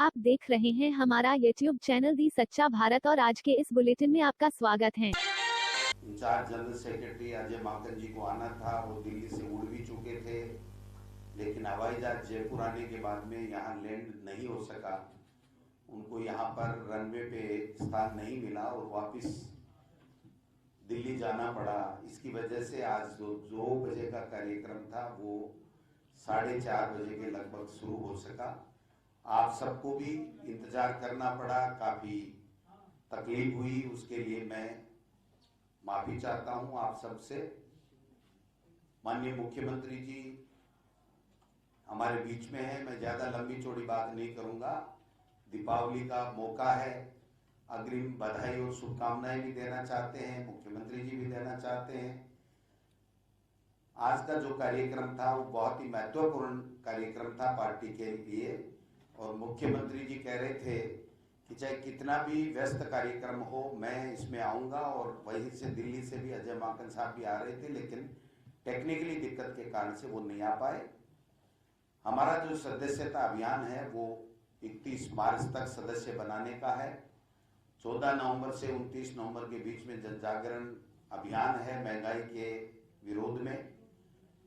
आप देख रहे हैं हमारा YouTube चैनल दी सच्चा भारत और आज के इस बुलेटिन में आपका स्वागत है। In charge general secretary Ajay Maken जी को आना था, वो दिल्ली से उड़ भी चुके थे, लेकिन हवाई जहाज जयपुर आने के बाद में यहाँ लैंड नहीं हो सका। उनको यहाँ पर रनवे पे स्थान नहीं मिला और वापस दिल्ली जाना पड़ा। इसकी वजह से आज जो 2 बजे का कार्यक्रम था वो 4:30 बजे के लगभग शुरू हो सका। आप सबको भी इंतजार करना पड़ा, काफी तकलीफ हुई, उसके लिए मैं माफी चाहता हूं आप सबसे। माननीय मुख्यमंत्री जी हमारे बीच में है, मैं ज्यादा लंबी चौड़ी बात नहीं करूंगा। दीपावली का मौका है, अग्रिम बधाई और शुभकामनाएं भी देना चाहते हैं, मुख्यमंत्री जी भी देना चाहते हैं। आज का जो कार्यक्रम था वो बहुत ही महत्वपूर्ण कार्यक्रम था पार्टी के लिए, और मुख्यमंत्री जी कह रहे थे कि चाहे कितना भी व्यस्त कार्यक्रम हो मैं इसमें आऊंगा, और वहीं से दिल्ली से भी अजय माकन साहब भी आ रहे थे, लेकिन टेक्निकली दिक्कत के कारण से वो नहीं आ पाए। हमारा जो सदस्यता अभियान है वो 31 मार्च तक सदस्य बनाने का है। 14 नवंबर से 29 नवंबर के बीच में जन जागरण अभियान है महंगाई के विरोध में।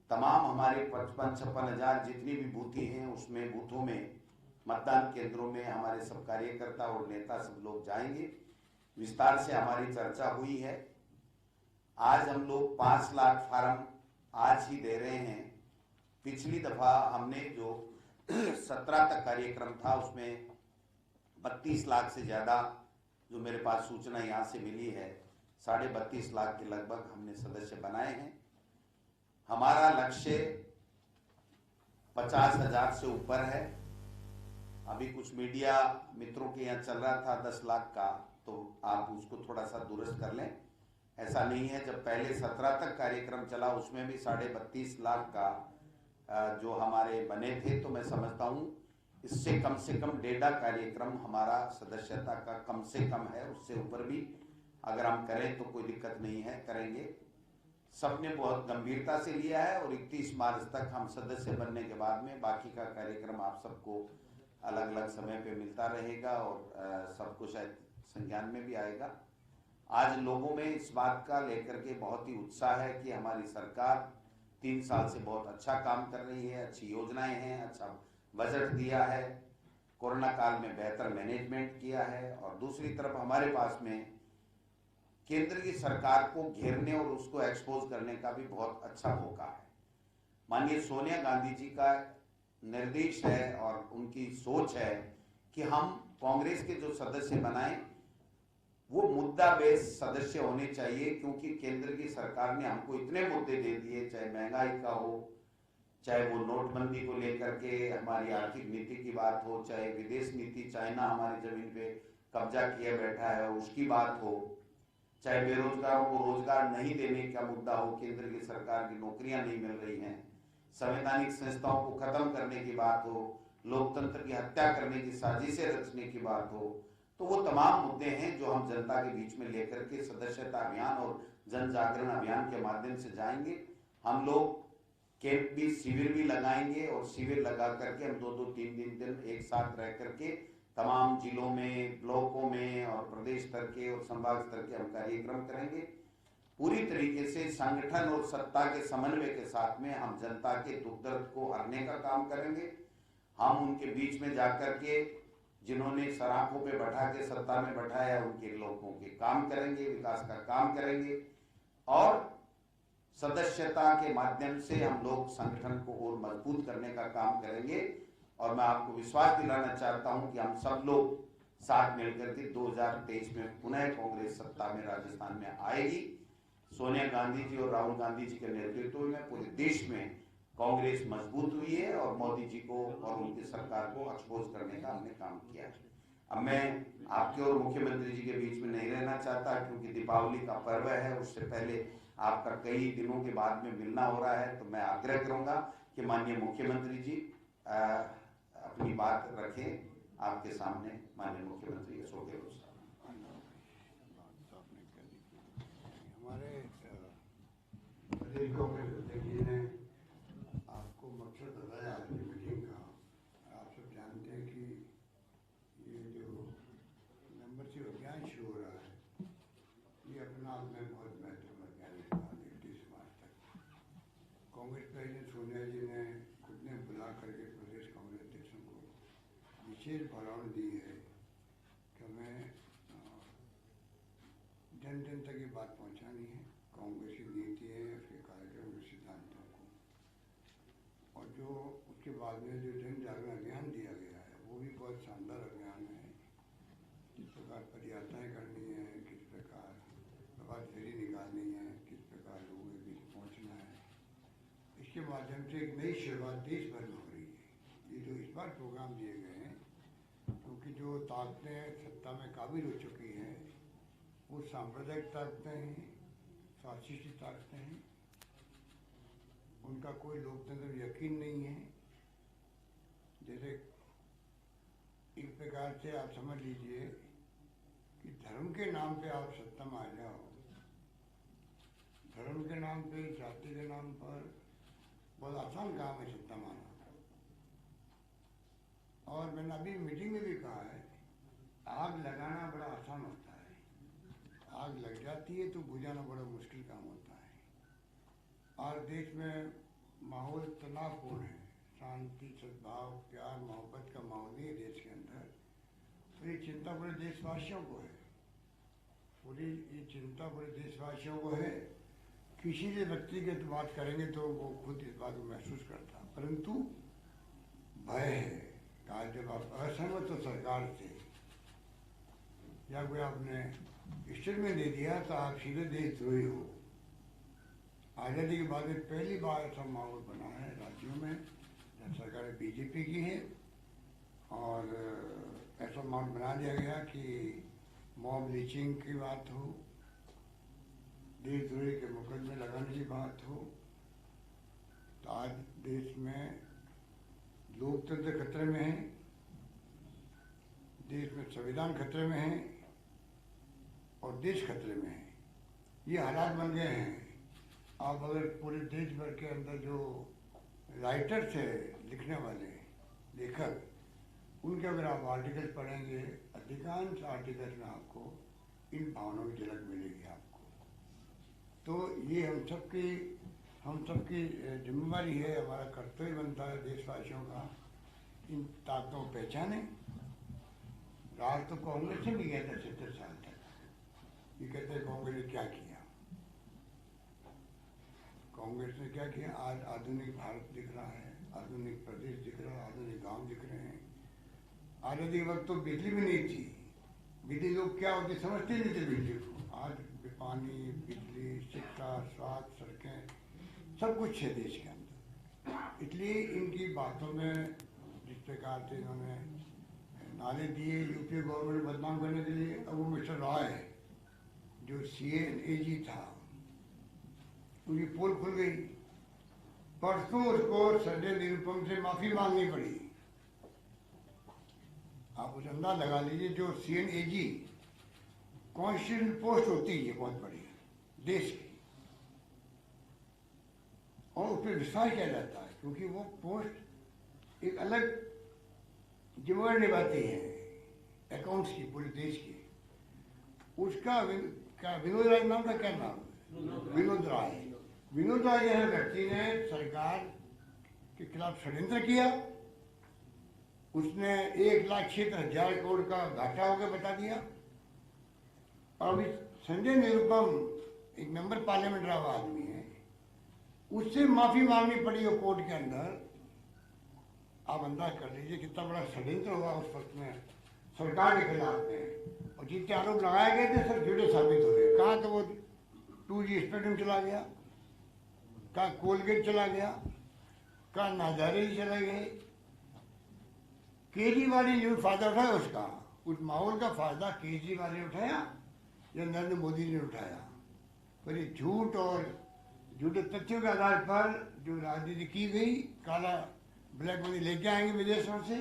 तमाम हमारे 55-56 हजार जितनी भी बूथी हैं उसमें बूथों में मतदान केंद्रों में हमारे सब कार्यकर्ता और नेता सब लोग जाएंगे। विस्तार से हमारी चर्चा हुई है। आज हम लोग 5 लाख फार्म आज ही दे रहे हैं। पिछली दफा हमने जो 17 तक कार्यक्रम था उसमें 32 लाख से ज्यादा, जो मेरे पास सूचना यहाँ से मिली है, 32.5 लाख के लगभग हमने सदस्य बनाए हैं। हमारा लक्ष्य 50,000 से ऊपर है। अभी कुछ मीडिया मित्रों के यहाँ चल रहा था 10 लाख का, तो आप उसको थोड़ा सा दुरुस्त कर लें। ऐसा नहीं है, जब पहले 17 तक कार्यक्रम चला उसमें भी 32.5 लाख का जो हमारे बने थे, तो मैं समझता हूँ इससे कम से कम 1.5 कार्यक्रम हमारा सदस्यता का कम से कम है। उससे ऊपर भी अगर हम करें तो कोई दिक्कत नहीं है, करेंगे। सबने बहुत गंभीरता से लिया है और 31 मार्च तक हम सदस्य बनने के बाद में बाकी का कार्यक्रम आप सबको अलग अलग समय पे मिलता रहेगा और सबको शायद संज्ञान में भी आएगा। आज लोगों में इस बात का लेकर के बहुत ही उत्साह है कि हमारी सरकार 3 साल से बहुत अच्छा काम कर रही है, अच्छी योजनाएं हैं, अच्छा बजट दिया है, कोरोना काल में बेहतर मैनेजमेंट किया है, और दूसरी तरफ हमारे पास में केंद्र की सरकार को घेरने और उसको एक्सपोज करने का भी बहुत अच्छा मौका है। माननीय सोनिया गांधी जी का निर्देश है और उनकी सोच है कि हम कांग्रेस के जो सदस्य बनाएं वो मुद्दा बेस्ड सदस्य होने चाहिए, क्योंकि केंद्र की सरकार ने हमको इतने मुद्दे दे दिए, चाहे महंगाई का हो, चाहे वो नोटबंदी को लेकर के हमारी आर्थिक नीति की बात हो, चाहे विदेश नीति, चाइना हमारी जमीन पे कब्जा किए बैठा है उसकी बात हो, चाहे बेरोजगारों को रोजगार नहीं देने का मुद्दा हो, केंद्र की सरकार की नौकरियां नहीं मिल रही हैं, संवैधानिक संस्थाओं को खत्म करने की बात हो, लोकतंत्र की हत्या करने की साजिशें रचने की बात हो, तो वो तमाम मुद्दे हैं जो हम जनता के बीच में लेकर के सदस्यता अभियान और जन जागरण अभियान के माध्यम से जाएंगे। हम लोग कैंप भी, शिविर भी लगाएंगे और शिविर लगा करके हम 2-2, 3 दिन एक साथ रह करके तमाम जिलों में, ब्लॉकों में और प्रदेश स्तर के और संभाग स्तर के हम कार्यक्रम करेंगे। पूरी तरीके से संगठन और सत्ता के समन्वय के साथ में हम जनता के दुख दर्द को हरने का काम करेंगे। हम उनके बीच में जाकर के जिन्होंने सराखों पे बैठा के सत्ता में बैठाया उनके लोगों के काम करेंगे, विकास का काम करेंगे, और सदस्यता के माध्यम से हम लोग संगठन को और मजबूत करने का काम करेंगे। और मैं आपको विश्वास दिलाना चाहता हूं कि हम सब लोग साथ मिलकर के 2023 में पुनः कांग्रेस सत्ता में राजस्थान में आएगी। सोनिया गांधी जी और राहुल गांधी जी के नेतृत्व में पूरे देश में कांग्रेस मजबूत हुई है और मोदी जी को और उनकी सरकार को एक्सपोज करने का हमने काम किया है। अब मैं आपके और मुख्यमंत्री जी के बीच में नहीं रहना चाहता, क्योंकि दीपावली का पर्व है, उससे पहले आपका कई दिनों के बाद में मिलना हो रहा है, तो मैं आग्रह करूंगा कि माननीय मुख्यमंत्री जी अपनी बात रखें आपके सामने। माननीय मुख्यमंत्री अशोक गहलोत साहब। हमारे प्रदेश कांग्रेस अध्यक्ष जी ने आपको मकसद बताया है मीटिंग का। आप सब जानते हैं कि विशेष बढ़ावा दी है कि हमें जन जन तक ये बात पहुंचानी है, कांग्रेस की नीति है, उसके कार्यक्रम के सिद्धांतों को। और जो उसके बाद में जो जन जागरण अभियान दिया गया है वो भी बहुत शानदार अभियान है। किस प्रकार पदयात्राएँ करनी है, किस प्रकार प्रभात फेरी निकालनी है, किस प्रकार लोगों के बीच पहुँचना है, इसके माध्यम से एक नई शुरुआत देश भर में हो रही है। ये जो इस बार प्रोग्राम दिए गए हैं, क्योंकि जो ताकतें सत्ता में काबिल हो चुकी हैं वो सांप्रदायिक ताकतें हैं, फासिस्टी ताकतें हैं, उनका कोई लोकतंत्र यकीन नहीं है। जैसे एक प्रकार से आप समझ लीजिए कि धर्म के नाम पे आप सत्ता में आ जाओ, धर्म के नाम पे, जाति के नाम पर बहुत आसान काम है सत्ता में आना। और मैंने अभी मीटिंग में भी कहा है, आग लगाना बड़ा आसान होता है, आग लग जाती है तो बुझाना बड़ा मुश्किल काम होता है। और देश में माहौल तनावपूर्ण है, शांति, सद्भाव, प्यार, मोहब्बत का माहौल नहीं है देश के अंदर। तो ये चिंता पूरे देशवासियों को है, पूरी ये चिंता पूरे देशवासियों को है। किसी से व्यक्तिगत बात करेंगे तो वो खुद इस बात को महसूस करता, परंतु भय है। कहा जब आप असहमत हो सरकार से या कोई आपने स्टेटमेंट दे दिया तो आप सीधे देशद्रोही हो। आज़ादी के बाद में पहली बार ऐसा माहौल बना है राज्यों में जब सरकार बीजेपी की है, और ऐसा माहौल बना दिया गया कि मॉब लिंचिंग की बात हो, देशद्रोही के मुकदमे लगाने की बात हो। तो आज देश में लोकतंत्र खतरे में है, देश में संविधान खतरे में है और देश खतरे में है। ये हालात बन गए हैं। आप अगर पूरे देश भर के अंदर जो राइटर्स है, लिखने वाले लेखक, उनके अगर आप आर्टिकल पढ़ेंगे, अधिकांश आर्टिकल में आपको इन भावनाओं की झलक मिलेगी आपको। तो ये हम सबकी जिम्मेवारी है, हमारा कर्तव्य बनता है देशवासियों का, इन ताकतों को पहचाने। राज तो कांग्रेस ने भी किया था 70 साल तक। ये कहते हैं कांग्रेस ने क्या किया, कांग्रेस ने क्या किया? आज आधुनिक भारत दिख रहा है, आधुनिक प्रदेश दिख रहा है, आधुनिक गांव दिख रहे हैं। आज़ादी के वक्त तो बिजली भी नहीं थी, बिजली लोग क्या होती समझते नहीं थे बिजली को। आज पानी, बिजली, शिक्षा, स्वास्थ्य, सड़कें, सब कुछ है देश के अंदर। इसलिए इनकी बातों में जिस प्रकार से इन्होंने नारे दिए यूपी गवर्नमेंट बदनाम करने के लिए, अब वो मिस्टर रॉय जो CNAG था, उनकी पोल खुल गई। परसों उसको संजय निरुपम से माफी मांगनी पड़ी। आप उस अंदाज लगा लीजिए, जो CNAG कॉन्स्टिट्यूशनल पोस्ट होती है बहुत बड़ी देश की, और उस पर विश्वास किया जाता है क्योंकि वो पोस्ट एक अलग जिम्मेदारी निभाती है अकाउंट्स की, पूरे देश की। उसका विनोद राय नाम का क्या नाम है? विनोद राय। विनोद राय जैसे व्यक्ति ने सरकार के खिलाफ षड्यंत्र किया, उसने 1,76,000 करोड़ का घाटा होकर बता दिया। और अभी संजय निरुपम एक मेंबर पार्लियामेंट रहा आदमी है, उससे माफी मांगनी पड़ी हो कोर्ट के अंदर। आप अंदाज कर लीजिए कितना बड़ा षड्यंत्र हुआ उस वक्त में सरकार के खिलाफ में। और जितने आरोप लगाए गए थे सब झूठे साबित हो गए। कहाँ तो वो 2G स्पेक्ट्रम चला गया, कहाँ कोलगेट चला गया, कहाँ नाजारे चले गए। केजरीवाल ने जो फायदा उठाया उसका, उस माहौल का फायदा केजरीवाल ने उठाया या नरेंद्र मोदी ने उठाया? पर ये झूठ और झूठे तथ्यों के आधार पर जो राजनीति की गई, काला ब्लैक मनी लेके आएंगे विदेशों से,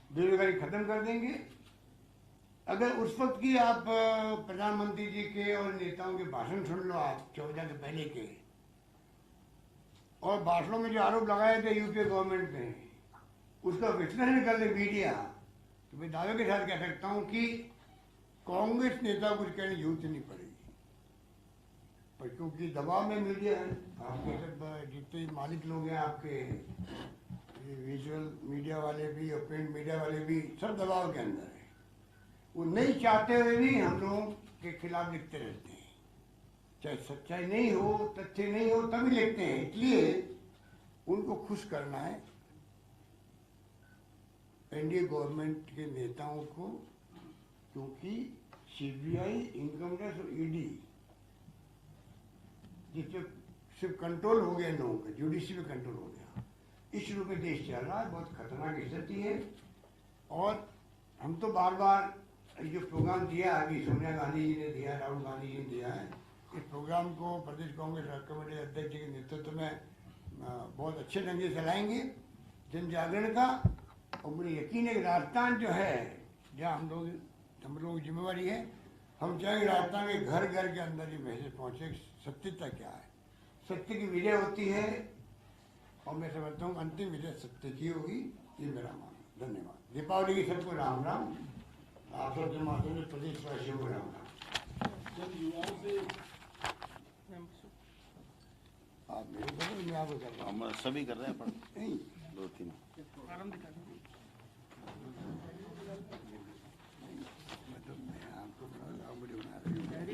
बेरोजगारी खत्म कर देंगे। अगर उस वक्त की आप प्रधानमंत्री जी के और नेताओं के भाषण सुन लो, आप 14 के पहले के, और भाषणों में जो आरोप लगाए थे यूपीए गवर्नमेंट ने, उसका विश्लेषण कर ले मीडिया, तो मैं दावे के साथ कह सकता हूं कि कांग्रेस नेता कुछ कहने की जरूरत नहीं पड़ेगी। पर क्योंकि दबाव में मीडिया है, आपके सब जितने मालिक लोग हैं आपके विजुअल मीडिया वाले भी और प्रिंट मीडिया वाले भी सब दबाव के अंदर है। वो नहीं चाहते हुए भी हम लोगों के खिलाफ लिखते रहते हैं, चाहे सच्चाई नहीं हो, तथ्य नहीं हो, तभी लिखते हैं। इसलिए उनको खुश करना है एनडीए गवर्नमेंट के नेताओं को, क्योंकि सीबीआई, इनकम टैक्स और ईडी जिससे सिर्फ कंट्रोल हो गया लोगों का, जुडिशरी में कंट्रोल हो गया, इस रूप में देश चल रहा है। बहुत खतरनाक स्थिति है। और हम तो बार बार जो प्रोग्राम दिया अभी सोनिया गांधी जी ने दिया, राहुल गांधी जी ने दिया है, इस प्रोग्राम को प्रदेश कांग्रेस कमेटी अध्यक्ष के नेतृत्व में बहुत अच्छे ढंग से चलाएंगे जन जागरण का। और मुझे यकीन है कि राजस्थान जो है, जहाँ हम लोगों की जिम्मेवारी है, हम चाहेंगे राजस्थान के घर घर के अंदर ये मैसेज पहुँचे सत्यता क्या है। सत्य की विजय होती है और मैं समझता हूँ अंतिम विजय सत्य की होगी, ये मेरा मानना। धन्यवाद। दीपावली की सबको राम राम। आप सब जमातों ने प्रदेशवासियों को राम राम। युवाओं से आप मेरे को मैं आपको कर रहा हूँ। हम सभी कर रहे हैं, पर नहीं 2-3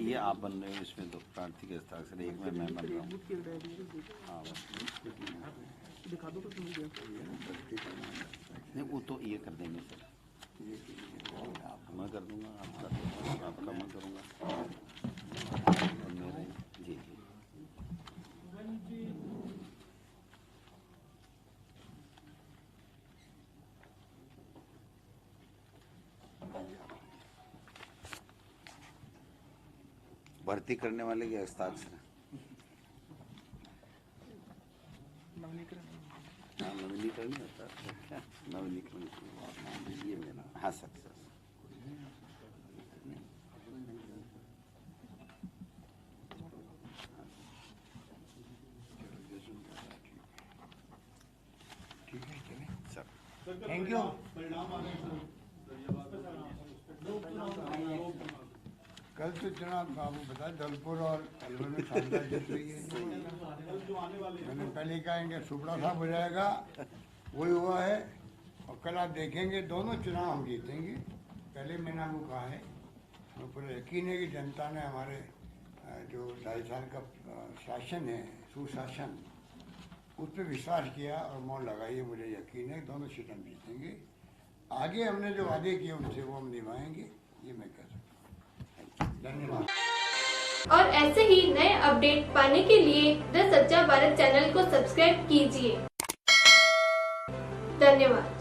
ये आप बन रहे हो, इसमें तो प्रार्थी के हस्ताक्षर, एक में मैं बन रहा हूँ। हाँ दिखा दो तो नहीं, वो तो ये कर देंगे सर, मैं कर दूंगा, आपका मैं करूँगा। जी जी भर्ती करने वाले के हस्ताक्षर, नवीनीकरण नहीं होता क्या? नवीनीकरण ये मेरा, हाँ सर सर। ठीक है, चलें सर थैंक यू। कल तो चुनाव आपको बताया धौलपुर और अलवर में शानदार जीत हुई है। मैंने पहले कहेंगे सुपड़ा साहब हो जाएगा, वही हुआ है। और कल आप देखेंगे दोनों चुनाव हम जीतेंगे। पहले मैंने आपको कहा है, मुझे पूरा यकीन है कि जनता ने हमारे जो 2.5 साल का शासन है, सुशासन, उस पर विश्वास किया और मौन लगाई। मुझे यकीन है दोनों सीट हम जीतेंगे। आगे हमने जो वादे किए उनसे वो हम निभाएंगे, ये मैं कह सकता हूँ। धन्यवाद। और ऐसे ही नए अपडेट पाने के लिए द सच्चा भारत चैनल को सब्सक्राइब कीजिए। धन्यवाद।